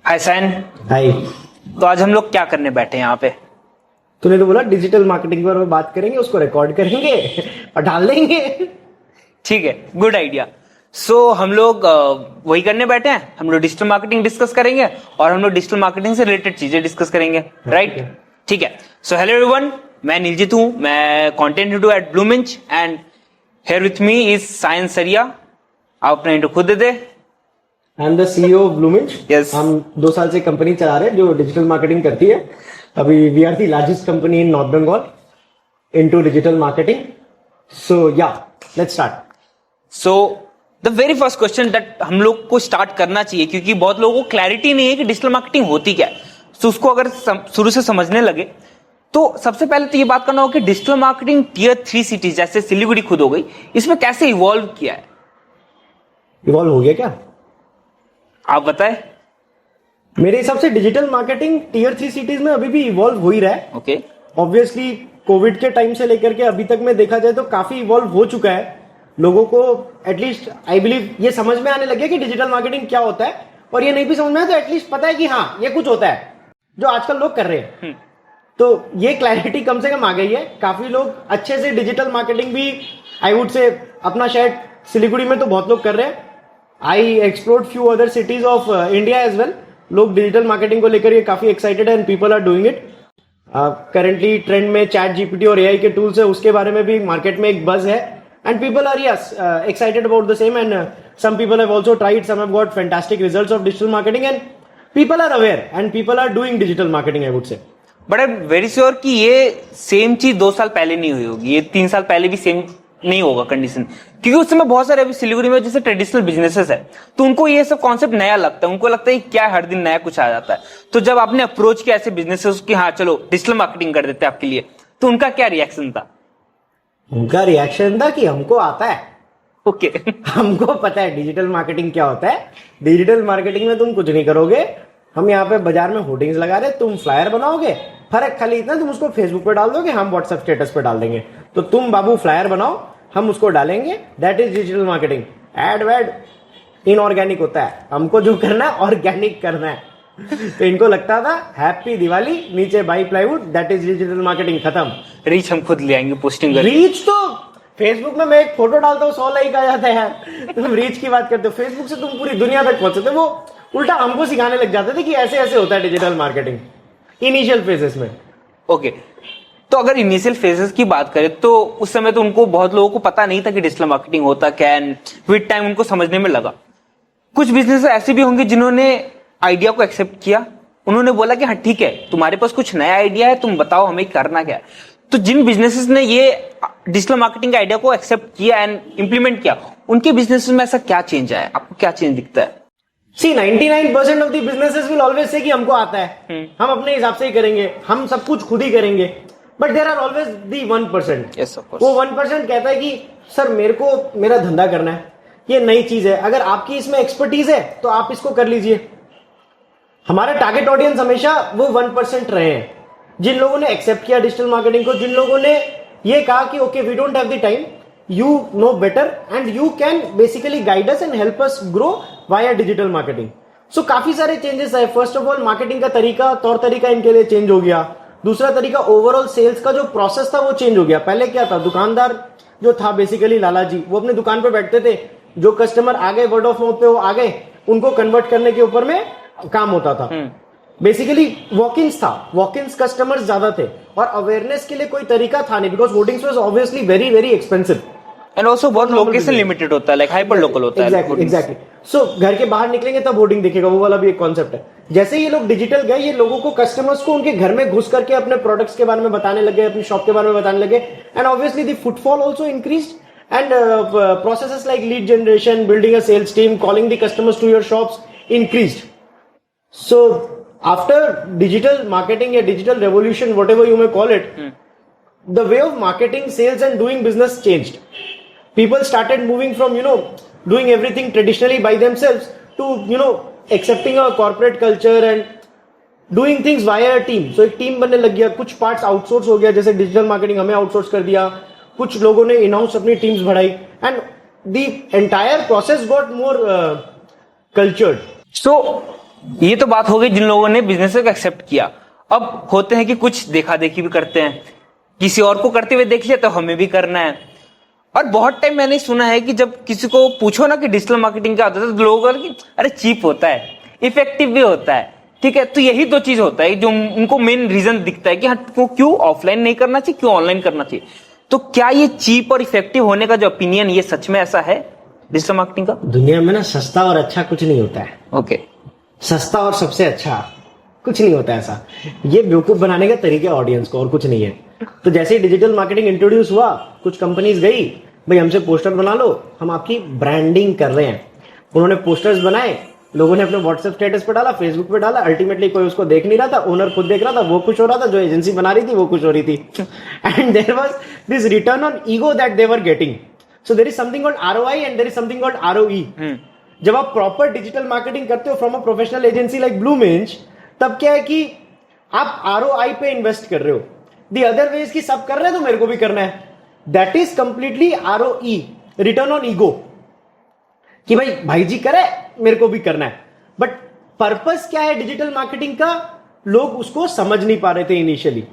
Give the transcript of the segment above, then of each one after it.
हाय San. हाय। तो आज हम लोग क्या करने बैठे हैं यहाँ पे? तूने तो बोला डिजिटल मार्केटिंग पर बात करेंगे, उसको रिकॉर्ड करेंगे और डाल देंगे। ठीक है, गुड आइडिया। हम लोग वही करने बैठे हैं। हम लोग डिजिटल मार्केटिंग डिस्कस करेंगे और हम लोग डिजिटल मार्केटिंग से रिलेटेड चीजें डिस्कस करेंगे, राइट? ठीक है। सो हेलो एवरीवन, मैं नीलजीत हूँ, मैं content reader at Bloominch and here with me is Sayan Saria. आप अपना इंट्रो खुद दे दे। I am the CEO of Bloominch. Yes. हम 2 साल से कंपनी चला रहे हैं जो डिजिटल मार्केटिंग करती है। अभी we are the largest company in north Bengal into digital marketing. So yeah let's start. So the very first question that हम लोग को स्टार्ट करना चाहिए, क्योंकि बहुत लोगों को क्लैरिटी नहीं है कि डिजिटल मार्केटिंग होती क्या है। तो उसको अगर शुरू से समझने लगे तो सबसे पहले तो ये बात करना होगा कि डिजिटल मार्केटिंग टियर 3 सिटीज जैसे सिलीगुड़ी खुद हो गई, इसमें कैसे इवॉल्व किया है? इवॉल्व हो गया क्या? आप बताएं। मेरे हिसाब से डिजिटल मार्केटिंग टीयर 3 सिटीज में अभी भी इवॉल्व हो ही रहा है। ओके। ऑब्वियसली कोविड के टाइम से लेकर के अभी तक में देखा जाए तो काफी इवॉल्व हो चुका है। लोगों को एटलीस्ट आई बिलीव ये समझ में आने लगे कि डिजिटल मार्केटिंग क्या होता है, और ये नहीं भी समझ में आया तो एटलीस्ट पता है कि हाँ ये कुछ होता है जो आजकल लोग कर रहे हैं। तो ये क्लैरिटी कम से कम आ गई है। काफी लोग अच्छे से डिजिटल मार्केटिंग भी आई वुड से अपना शायद सिलीगुड़ी में तो बहुत लोग कर रहे हैं। I explored few other cities of India as well. लोग डिजिटल मार्केटिंग को लेकर ये काफी एक्साइटेड है and people are doing it. Currently trend में चैट जीपीटी और एआई के टूल्स है, उसके बारे में भी मार्केट में एक बज है and people are yes excited about the same and some people have also tried, some have got fantastic results of digital marketing and people are aware and people are doing digital marketing I would say. But I am very sure कि ये same चीज 2 साल पहले नहीं हुई होगी, ये 3 साल पहले भी सेम नहीं होगा कंडीशन, क्योंकि उस समय बहुत सारे अभी सिलीगुड़ी में जैसे ट्रेडिशनल बिजनेसेस है तो उनको ये सब कॉन्सेप्ट नया लगता है। उनको लगता है कि क्या हर दिन नया कुछ आ जाता है। तो जब आपने अप्रोच किया ऐसे बिजनेसेस कि हाँ चलो डिजिटल मार्केटिंग कर देते हैं आपके लिए, तो उनका क्या रिएक्शन था? उनका रिएक्शन था कि हमको आता है। ओके। हमको पता है डिजिटल मार्केटिंग क्या होता है। डिजिटल मार्केटिंग में तुम कुछ नहीं करोगे, हम यहाँ पे बाजार में होर्डिंग्स लगा रहे, तुम फ्लायर बनाओगे, फर्क खाली इतना तुम उसको फेसबुक पे डाल दोगे, हम व्हाट्सएप स्टेटस पे डाल देंगे। तो तुम बाबू फ्लायर बनाओ, हम उसको डालेंगे, दैट इज डिजिटल मार्केटिंग। एड वेड इनऑर्गेनिक होता है, हमको जो करना है ऑर्गेनिक करना है। तो इनको लगता था हैप्पी दिवाली, नीचे by plywood, that is digital marketing, खत्म। रीच हम खुद ले आएंगे पोस्टिंग कर। रीच तो फेसबुक में मैं एक फोटो डालता हूँ 100 लाइक आ जाता है यार। तुम रीच की बात करते हो, फेसबुक से तुम पूरी दुनिया तक पहुंचते थे। वो उल्टा हमको सिखाने लग जाते थे कि ऐसे ऐसे होता है डिजिटल मार्केटिंग इनिशियल फेजेस में। ओके। तो अगर इनिशियल फेजेस की बात करें तो उस समय तो उनको बहुत लोगों को पता नहीं था कि डिजिटल मार्केटिंग होता क्या, एंड विद टाइम उनको समझने में लगा। कुछ बिजनेस ऐसे भी होंगे जिन्होंने आइडिया को एक्सेप्ट किया, उन्होंने बोला कि हाँ ठीक है तुम्हारे पास कुछ नया आइडिया है, तुम बताओ हमें करना क्या है। तो जिन बिजनेसेस ने ये डिजिटल मार्केटिंग आइडिया को एक्सेप्ट किया एंड इंप्लीमेंट किया, उनके बिजनेस में ऐसा क्या चेंज आया? आपको क्या चेंज दिखता है? See, 99% of the businesses will always say कि हमको आता है, हम अपने हिसाब से ही करेंगे, हम सब कुछ खुद ही करेंगे। But there are always the 1%। Yes, of course. वो 1% कहता है कि सर मेरे को मेरा धंधा करना है, ये नई चीज है, अगर आपकी इसमें एक्सपर्टीज है तो आप इसको कर लीजिए। हमारा टारगेट ऑडियंस हमेशा वो 1% रहे हैं, जिन लोगों ने एक्सेप्ट किया डिजिटल मार्केटिंग को, जिन लोगों ने ये कहा कि okay we don't have the time, you know better and you can basically guide us and help us grow via digital marketing। so काफी सारे चेंजेस आए। फर्स्ट ऑफ ऑल मार्केटिंग का तरीका, तौर तरीका इनके लिए चेंज हो गया। दूसरा तरीका, ओवरऑल सेल्स का जो प्रोसेस था वो चेंज हो गया। पहले क्या था, दुकानदार जो था बेसिकली लाला जी, वो अपने दुकान पे बैठते थे, जो कस्टमर आ गए वर्ड ऑफ माउथ पे वो आ गए, उनको कन्वर्ट करने के ऊपर में काम होता था। बेसिकली वॉक-इन्स था, वॉक-इन्स कस्टमर्स ज्यादा थे और अवेयरनेस के लिए कोई तरीका था नहीं, because hoardings was obviously very very expensive and also बहुत लोकेशन लिमिटेड होता है, लाइक हाइपर लोकल होता है। एग्जैक्टली। सो घर के बाहर निकलेंगे तब होर्डिंग दिखेगा, वो वाला भी एक कॉन्सेप्ट है। जैसे ही ये लोग डिजिटल गए, ये लोगों को, कस्टमर्स को उनके घर में घुस करके अपने प्रोडक्ट्स के बारे में बताने लगे, अपनी शॉप के बारे में बताने लगे, and obviously the footfall also increased and processes like lead generation, building a sales team, calling the customers to your shops increased. So after digital marketing या digital revolution, whatever you may call it, the way of marketing, sales and doing business changed. People started moving from doing everything traditionally by themselves to accepting a corporate culture and doing things via a team. So एक team बनने लग गया, कुछ parts outsource हो गया, जैसे digital marketing हमें outsource कर दिया, कुछ लोगों ने इन हाउस अपनी टीम्स बढ़ाई and the entire process got more cultured. सो ये तो बात हो गई जिन लोगों ने बिजनेस को एक्सेप्ट किया। अब होते हैं कि कुछ देखा देखी भी करते हैं, किसी और को करते हुए देख लिया तो हमें भी करना है। और बहुत टाइम मैंने सुना है कि जब किसी को पूछो ना कि डिजिटल मार्केटिंग क्या होता है तो लोग बोलते हैं कि अरे चीप होता है, इफेक्टिव भी होता है, ठीक है। तो यही दो चीज होता है जो उनको मेन रीजन दिखता है कि हाँ क्यों ऑफलाइन नहीं करना चाहिए, क्यों ऑनलाइन करना चाहिए। तो क्या ये चीप और इफेक्टिव होने का जो ओपिनियन, ये सच में ऐसा है डिजिटल मार्केटिंग का? दुनिया में ना सस्ता और अच्छा कुछ नहीं होता है। ओके। सस्ता और सबसे अच्छा कुछ नहीं होता ऐसा। ये बेवकूफ बनाने का तरीका ऑडियंस को, और कुछ नहीं है। तो जैसे ही डिजिटल मार्केटिंग इंट्रोड्यूस हुआ, कुछ कंपनीज गई, भाई हमसे पोस्टर बना लो, हम आपकी ब्रांडिंग कर रहे हैं। उन्होंने पोस्टर्स बनाए, लोगों ने अपने व्हाट्सएप स्टेटस पे डाला, फेसबुक पे डाला, अल्टीमेटली कोई उसको देख नहीं रहा था, ओनर खुद देख रहा था, वो खुश हो रहा था, जो एजेंसी बना रही थी वो खुश हो रही थी। And there was this return on ego that they were getting. So there is something called ROI and there is something called ROE. जब आप प्रॉपर डिजिटल मार्केटिंग करते हो from a professional agency like Bloominch, तब क्या है कि आप ROI पे इन्वेस्ट कर रहे हो। दी अदर वेज की सब कर रहे हैं तो मेरे को भी करना है, that is completely ROE, return on ego, कि भाई जी करे मेरे को भी करना है। बट पर्पस क्या है डिजिटल मार्केटिंग का, लोग उसको समझ नहीं पा रहे थे इनिशियली।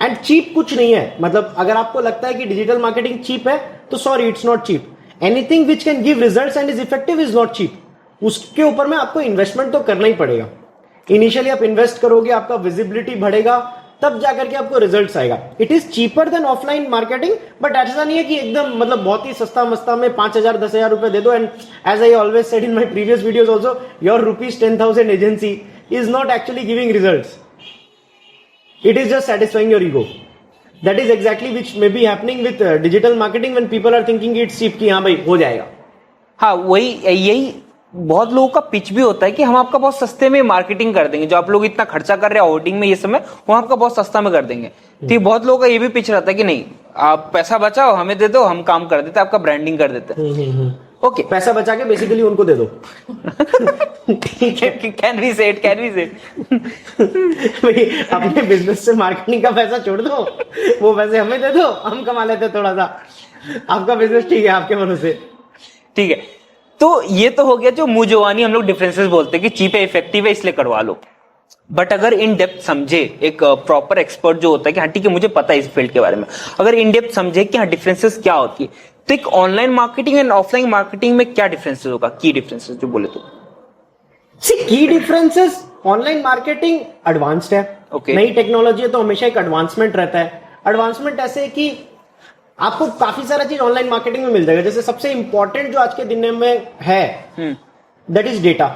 एंड चीप कुछ नहीं है। मतलब अगर आपको लगता है कि डिजिटल मार्केटिंग चीप है तो sorry, it's not cheap. Anything which can give results and is effective is not cheap. उसके ऊपर में आपको इन्वेस्टमेंट तो करना ही पड़ेगा। इनिशियली आप इन्वेस्ट करोगे, आपका विजिबिलिटी बढ़ेगा, तब जाकर के आपको रिजल्ट्स आएगा। It is cheaper than offline marketing, but ऐसा नहीं है कि एकदम मतलब बहुत ही सस्ता मस्ता में 5,000 10,000 रुपए दे दो। And as I always said in my previous videos also, your ₹10,000 agency is not actually giving results, it is just satisfying your ego. That is exactly which may be happening with digital marketing when people are thinking it's cheap, कि हाँ भाई हो जाएगा। हाँ, वही यही बहुत लोगों का पिच भी होता है कि हम आपका बहुत सस्ते में मार्केटिंग कर देंगे, जो आप लोग इतना खर्चा कर रहे हैं होर्डिंग में ये समय, वो आपका बहुत सस्ता में कर देंगे। तो ये बहुत लोगों का ये भी पिच रहता है कि नहीं, आप पैसा बचाओ, हमें दे दो, हम काम कर देते हैं, आपका ब्रांडिंग कर देते हैं। ओके, पैसा बचा के बेसिकली उनको दे दो। ठीक है, कैन वी से भाई अपने बिजनेस से मार्केटिंग का पैसा छोड़ दो, वो पैसे हमें दे दो, हम कमा लेते हैं थोड़ा सा। आपका बिजनेस ठीक है आपके मनो से, ठीक है। तो ये तो हो गया जो मुंह जुबानी हम लोग डिफरेंसेस बोलते हैं कि चीप है, इफेक्टिव है, इसलिए करवा लो। बट अगर इन डेप्थ समझे, एक प्रॉपर एक्सपर्ट जो होता है कि हाँ ठीक है मुझे पता है इस फील्ड के बारे में, अगर इन डेप्थ समझे कि हाँ डिफरेंसेस क्या होती है, तो एक online marketing and offline marketing में क्या डिफरेंसेस होगा, की डिफरेंसेस जो बोले तो? सी की डिफरेंसेस, ऑनलाइन मार्केटिंग एडवांस्ड है, नई टेक्नोलॉजी है तो हमेशा एक एडवांसमेंट रहता है। एडवांसमेंट ऐसे है कि आपको काफी सारा चीज ऑनलाइन मार्केटिंग में मिल जाएगा। जैसे सबसे इंपॉर्टेंट जो आज के दिन में है दैट इज डेटा।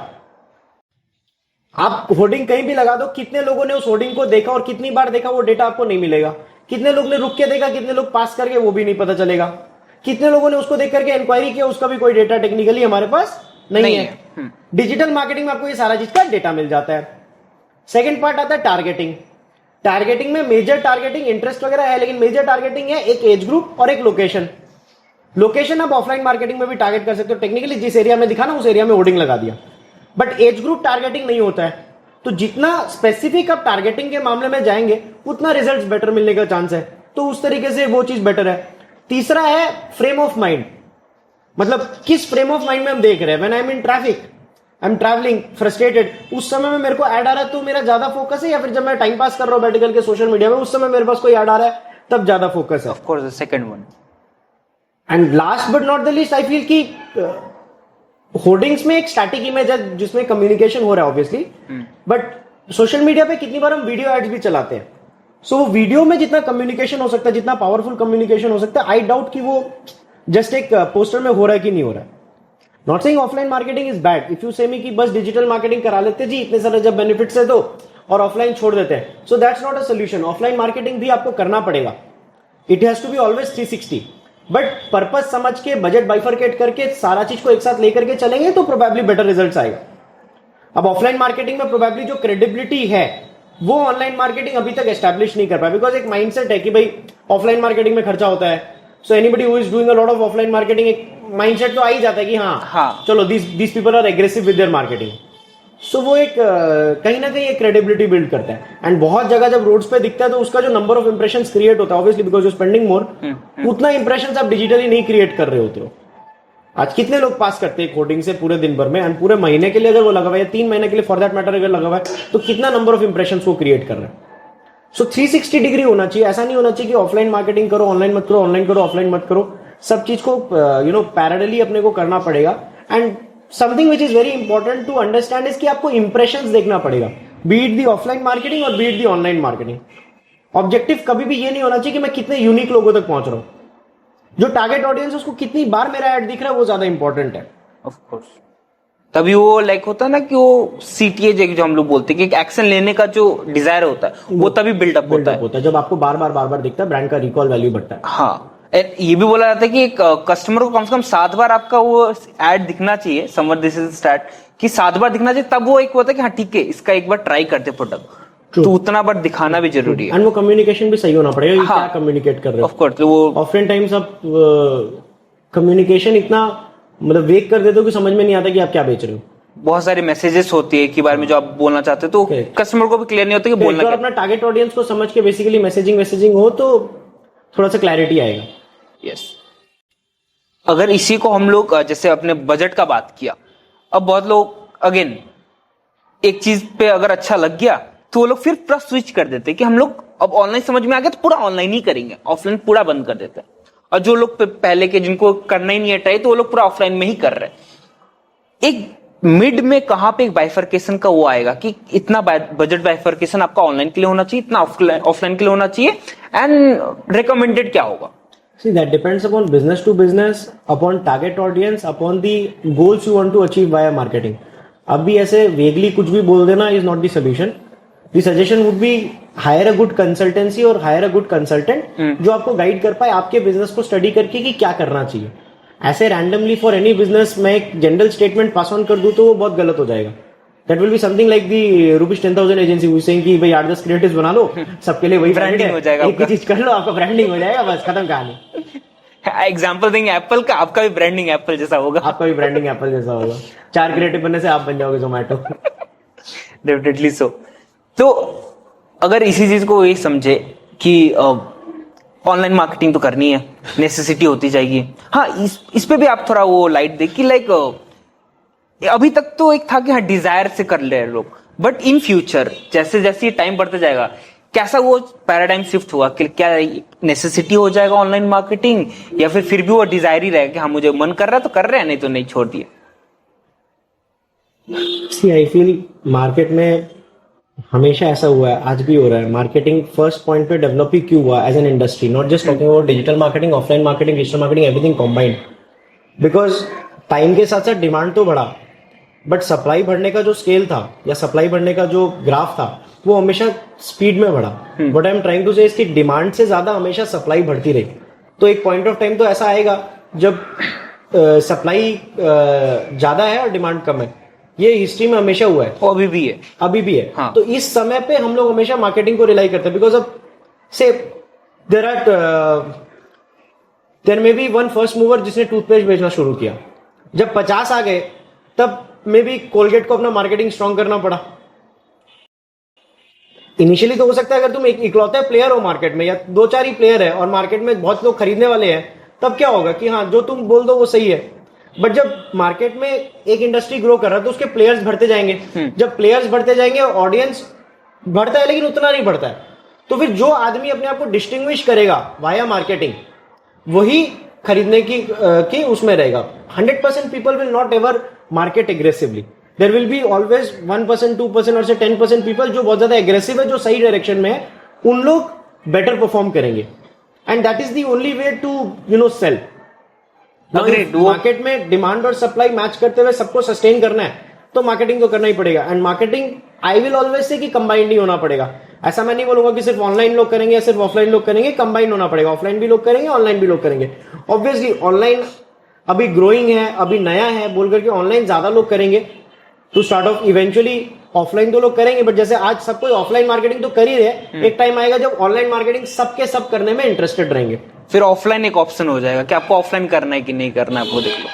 आप होर्डिंग कहीं भी लगा दो, कितने लोगों ने उस होर्डिंग को देखा और कितनी बार देखा, वो डेटा आपको नहीं मिलेगा। कितने लोग ने रुक के देखा, कितने लोग पास करके, वो भी नहीं पता चलेगा। कितने लोगों ने उसको देख करके इंक्वायरी किया, उसका भी कोई डेटा टेक्निकली हमारे पास नहीं है। डिजिटल मार्केटिंग में आपको ये सारा चीज का डेटा मिल जाता है। सेकेंड पार्ट आता है टारगेटिंग। टारगेटिंग में मेजर टारगेटिंग इंटरेस्ट वगैरह है, लेकिन मेजर टारगेटिंग है एक एज ग्रुप और एक लोकेशन। लोकेशन आप ऑफलाइन मार्केटिंग में भी टारगेट कर सकते हो, टेक्निकली जिस एरिया में दिखा ना उस एरिया में होर्डिंग लगा दिया, बट एज ग्रुप टारगेटिंग नहीं होता है। तो जितना स्पेसिफिक आप टारगेटिंग के मामले में जाएंगे उतना रिजल्ट बेटर मिलने का चांस है। तो उस तरीके से वो चीज बेटर है। तीसरा है फ्रेम ऑफ माइंड, मतलब किस फ्रेम ऑफ माइंड में हम देख रहे हैं। When I am in traffic, I am travelling frustrated, उस समय में मेरे को ऐड आ रहा है तो मेरा ज्यादा फोकस है, या फिर जब मैं टाइम पास कर रहा हूं बैठ करके सोशल मीडिया में उस समय मेरे पास कोई ऐड आ रहा है तब ज्यादा फोकस है। Of course the second one. And last but not the least, I feel कि होर्डिंग्स में एक स्टैटिक इमेज है जिसमें कम्युनिकेशन हो रहा है ऑब्वियसली, बट सोशल मीडिया पे कितनी बार हम वीडियो एड्स भी चलाते हैं। सो वो वीडियो में जितना कम्युनिकेशन हो सकता है, जितना पावरफुल कम्युनिकेशन हो सकता है, आई डाउट कि वो जस्ट एक पोस्टर में हो रहा है कि नहीं हो रहा है। Not saying offline marketing is bad. If you से मी कि बस डिजिटल मार्केटिंग करा लेते जी, इतने सारे जब बेनिफिट्स है तो, और ऑफलाइन छोड़ देते हैं, so that's not a solution. Offline marketing भी आपको करना पड़ेगा। It has to be always 360, but purpose समझ के, बजट बाइफरकेट करके, सारा चीज को एक साथ लेकर के चलेंगे तो प्रोबेबली बेटर रिजल्ट्स आएगा। अब ऑफलाइन मार्केटिंग में प्रोबेबली जो क्रेडिबिलिटी है वो ऑनलाइन मार्केटिंग अभी तक एस्टैब्लिश नहीं कर पाया, बिकॉज एक माइंडसेट है कि भाई ऑफलाइन मार्केटिंग में खर्चा होता है। सो anybody who is doing a lot of offline marketing, एक माइंडसेट तो आ ही जाता है कि हाँ चलो this people are aggressive with their marketing. So वो एक कहीं ना कहीं एक क्रेडिबिलिटी बिल्ड करता है। एंड बहुत जगह जब रोड्स पे दिखता है तो उसका जो नंबर ऑफ इंप्रेशंस क्रिएट होता है, obviously because you spending more, उतना इंप्रेशंस आप डिजिटली नहीं क्रिएट कर रहे होते हो। आज कितने लोग पास करते हैं कोडिंग से पूरे दिन भर में, एंड पूरे महीने के लिए अगर वो लगा हुआ है, 3 महीने के लिए फॉर दैट मैटर अगर लगा हुआ है, तो कितना नंबर ऑफ इंप्रेशंस वो क्रिएट कर रहे हैं. सो 360 डिग्री होना चाहिए. ऐसा नहीं होना चाहिए कि ऑफलाइन मार्केटिंग करो, ऑनलाइन मत करो, ऑनलाइन करो, ऑफलाइन मत करो. सब चीज को पैरेलली अपने को करना पड़ेगा. And something which is very important to understand is कि आपको इंप्रेशंस देखना पड़ेगा, be it the offline marketing और be it the online marketing. Objective कभी भी ये नहीं होना चाहिए कि मैं कितने यूनिक लोगों तक पहुंच रहा हूं. जो टारगेट ऑडियंस उसको कितनी बार मेरा ऐड दिख रहा है वो ज्यादा इंपॉर्टेंट है. Of course. तभी वो लाइक होता है ना कि वो सीटीए जो हम लोग बोलते हैं कि एक्शन लेने का जो डिजायर होता है वो तभी बिल्डअप होता है जब आपको बार बार दिखता है, ब्रांड का रिकॉल वैल्यू बढ़ता है. हाँ. And ये भी बोला जाता है कि एक कस्टमर को कम से कम 7 बार आपका वो ऐड दिखना चाहिए. समर दिस इज स्टार्ट कि 7 बार दिखना चाहिए, तब वो एक होता है कि हाँ ठीक है इसका एक बार ट्राई करते प्रोडक्ट. तो उतना बार दिखाना भी जरूरी है. एंड वो कम्युनिकेशन भी सही होना पड़ेगा. हाँ, क्या कम्युनिकेट कर रहे हो. Of course. वो ऑफलाइन टाइम्स आप कम्युनिकेशन इतना मतलब वेग कर देते हो कि समझ में नहीं आता कि आप क्या बेच रहे हो. बहुत सारी मैसेजेस होती है कि बार में जो आप बोलना चाहते हो, तो कस्टमर को भी क्लियर नहीं होता कि बोलना क्या. अपना टारगेट ऑडियंस को समझ के बेसिकली मैसेजिंग हो तो थोड़ा सा क्लैरिटी आएगा. यस. अगर इसी को हम लोग जैसे अपने बजट का बात किया, अब बहुत लोग अगेन एक चीज पे अगर अच्छा लग गया तो वो लोग फिर पूरा स्विच कर देते हैं कि हम लोग अब ऑनलाइन समझ में आ गया तो पूरा ऑनलाइन ही करेंगे, ऑफलाइन पूरा बंद कर देते हैं. और जो लोग पहले के जिनको करना ही नहीं है ट्राई, तो वो लोग पूरा ऑफलाइन में ही कर रहे हैं. एक मिड में कहां पे एक बाइफर्केशन का वो आएगा कि इतना बजट बाइफर्केशन आपका ऑनलाइन के लिए होना चाहिए, इतना ऑफलाइन के लिए होना चाहिए, एंड रिकमेंडेड क्या होगा? See, that depends upon business to business, upon target audience, upon the goals you want to achieve via marketing. अभी ऐसे वेगली कुछ भी बोल देना is not the solution. The suggestion would be hire a good consultancy और hire a good consultant जो आपको guide कर पाए आपके बिजनेस को स्टडी करके कि क्या करना चाहिए. ऐसे रैंडमली फॉर एनी बिजनेस मैं एक जनरल स्टेटमेंट पास ऑन कर दूं तो वो बहुत गलत हो जाएगा. That will be something like the rupees 10,000 agency हुई सेइंग कि भाई 8-10 क्रिएटिव्स बना लो, सबके लिए वही ब्रांडिंग हो जाएगा, एक ही चीज कर लो, आपका ब्रांडिंग हो जाएगा, बस खत्म कहानी. एग्जाम्पल देंगे एप्पल का, आपका भी ब्रांडिंग एप्पल जैसा होगा. आपका भी ब्रांडिंग एप्पल जैसा होगा. 4 क्रिएटिव बनने से आप बन जाओगे जोमैटो. Definitely so. तो अगर इसी चीज को ये समझे कि ऑनलाइन मार्केटिंग तो करनी है, नेसेसिटी होती जाएगी. हाँ, इस पे भी आप थोड़ा वो लाइट दे कि लाइक अभी तक तो एक था कि हाँ डिजायर से कर ले लोग, बट इन फ्यूचर जैसे जैसे ये टाइम बढ़ते जाएगा कैसा वो पैराडाइम शिफ्ट हुआ कि क्या नेसेसिटी हो जाएगा ऑनलाइन मार्केटिंग, या फिर भी वो डिजायर ही रहेगा कि हाँ मुझे मन कर रहा है तो कर रहे हैं, नहीं तो नहीं, छोड़ दिए. सी आई फील मार्केट में हमेशा ऐसा हुआ है, आज भी हो रहा है. मार्केटिंग फर्स्ट पॉइंट पे डेवलप ही क्यों हुआ as an industry, not just talking about digital marketing, offline marketing, digital marketing, everything combined. Because time के साथ साथ डिमांड तो बढ़ा, बट सप्लाई बढ़ने का जो स्केल था या सप्लाई बढ़ने का जो ग्राफ था वो हमेशा स्पीड में बढ़ा. But I am trying to say इसकी डिमांड से ज्यादा हमेशा सप्लाई बढ़ती रही. तो एक पॉइंट ऑफ टाइम तो ऐसा आएगा जब सप्लाई ज्यादा है और डिमांड कम है. ये हिस्ट्री में हमेशा हुआ है, अभी भी है. हाँ. तो इस समय पे हम लोग हमेशा मार्केटिंग को रिलाई करते हैं. बिकॉज अब से there may be one first mover जिसने टूथपेस्ट बेचना शुरू किया. जब 50 आ गए तब मे बी कोलगेट को अपना मार्केटिंग स्ट्रॉन्ग करना पड़ा. इनिशियली तो हो सकता है अगर तुम एक इकलौते प्लेयर हो मार्केट में या 2-4 ही प्लेयर है और मार्केट में बहुत लोग खरीदने वाले हैं, तब क्या होगा कि हाँ जो तुम बोल दो वो सही है. बट जब मार्केट में एक इंडस्ट्री ग्रो कर रहा है तो उसके प्लेयर्स बढ़ते जाएंगे. जब प्लेयर्स बढ़ते जाएंगे ऑडियंस बढ़ता है लेकिन उतना नहीं बढ़ता है, तो फिर जो आदमी अपने आप को डिस्टिंग्विश करेगा वाया मार्केटिंग वही खरीदने की उसमें रहेगा. 100% people will not ever market aggressively. There will be always 1%, 2% और से 10% पीपल जो बहुत ज्यादा एग्रेसिव है, जो सही डायरेक्शन में है, उन लोग बेटर परफॉर्म करेंगे. And that is the only way to sell. Market में डिमांड और सप्लाई मैच करते हुए सबको सस्टेन करना है तो मार्केटिंग तो करना ही पड़ेगा. And marketing I will always say कि कंबाइंड नहीं होना पड़ेगा. ऐसा मैं नहीं बोलूंगा कि सिर्फ ऑनलाइन लोग करेंगे या सिर्फ ऑफलाइन लोग करेंगे, कंबाइंड होना पड़ेगा. ऑफलाइन भी लोग करेंगे, ऑनलाइन भी लोग करेंगे. ऑब्वियसली ऑनलाइन अभी ग्रोइंग है, अभी नया है बोल करके ऑनलाइन ज्यादा लोग करेंगे to start off. Eventually offline तो लोग करेंगे, बट जैसे आज सब कोई ऑफलाइन मार्केटिंग तो कर ही रहे, एक टाइम आएगा जब ऑनलाइन मार्केटिंग सबके सब करने में इंटरेस्टेड रहेंगे. फिर ऑफलाइन एक ऑप्शन हो जाएगा कि आपको ऑफलाइन करना है कि नहीं करना है, आपको देख लो.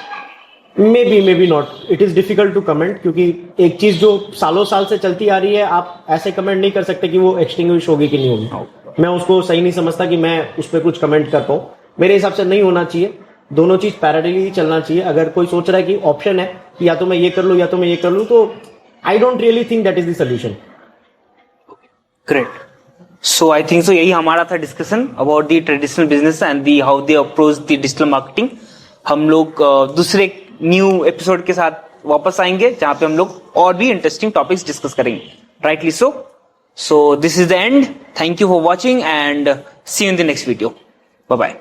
Maybe not. It is difficult to comment, क्योंकि एक चीज जो सालों साल से चलती आ रही है आप ऐसे कमेंट नहीं कर सकते कि वो एक्सटिंग्विश होगी कि नहीं होगी. मैं उसको सही नहीं समझता कि मैं उस पर कुछ कमेंट कर पाऊं. मेरे हिसाब से नहीं होना चाहिए. दोनों चीज पैरेलली चलना चाहिए। अगर कोई सोच रहा है कि ऑप्शन है कि या तो मैं ये कर लूं या तो मैं ये कर लूं, तो I don't really think that is the solution. Great. So I think so यही हमारा था discussion about the traditional business and the how they approach the digital marketing. हम लोग दूसरे न्यू एपिसोड के साथ वापस आएंगे जहां पे हम लोग और भी इंटरेस्टिंग टॉपिक्स डिस्कस करेंगे। Rightly so this is the end. Thank you for watching and see you in the next video. Bye bye.